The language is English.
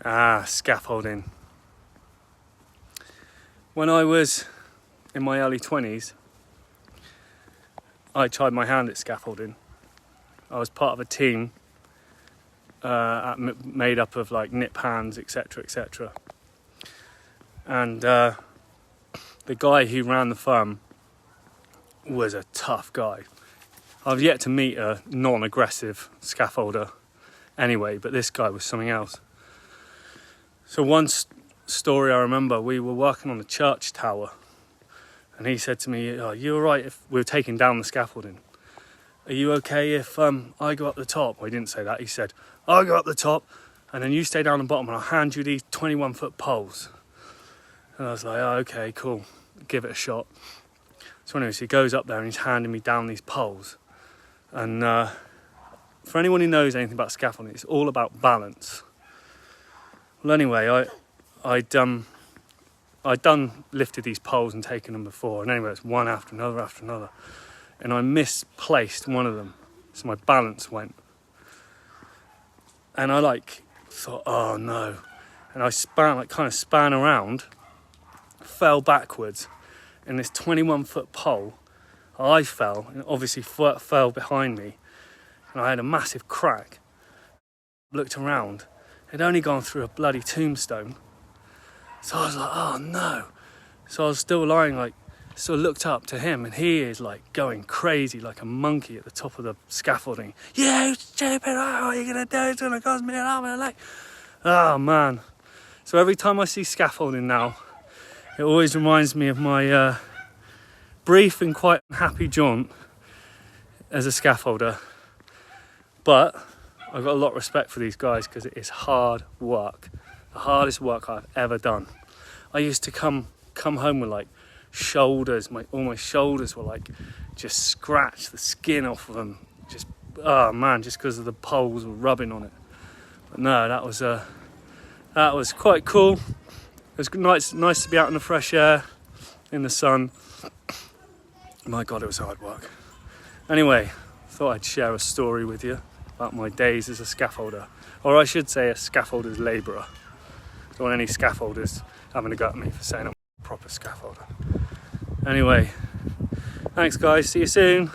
Scaffolding. When I was in my early 20s, I tried my hand at scaffolding. I was part of a team made up of like nip hands, etc, etc. And the guy who ran the firm was a tough guy. I've yet to meet a non-aggressive scaffolder anyway, but this guy was something else. So one story I remember, we were working on the church tower, and he said to me, "Are you all right if we were taking down the scaffolding? Are you okay if I go up the top?" Well, he didn't say that. He said, "I'll go up the top, and then you stay down the bottom, and I'll hand you these 21-foot poles." And I was like, "Oh, okay, cool. Give it a shot." So anyways, he goes up there and he's handing me down these poles. And for anyone who knows anything about scaffolding, it's all about balance. Well, anyway, I'd done lifted these poles and taken them before, and anyway, it's one after another, and I misplaced one of them, so my balance went, and I thought, oh no, and I span around, fell backwards, and this 21-foot pole, I fell, and obviously fell behind me, and I had a massive crack. Looked around, it'd only gone through a bloody tombstone. So I was like, oh no. So I was still lying, so I looked up to him, and he is going crazy like a monkey at the top of the scaffolding. "You stupid, what are you gonna do? It's gonna cost me an arm and a leg." Oh man. So every time I see scaffolding now, it always reminds me of my brief and quite happy jaunt as a scaffolder. But I've got a lot of respect for these guys because it is hard work. The hardest work I've ever done. I used to come home with shoulders, all my shoulders were just scratched, the skin off of them, just because of the poles were rubbing on it. But no, that was quite cool. It was nice to be out in the fresh air, in the sun. My God, it was hard work. Anyway, thought I'd share a story with you about my days as a scaffolder, or I should say a scaffolder's labourer. Don't want any scaffolders having a go at me for saying I'm a proper scaffolder. Anyway, thanks guys, see you soon.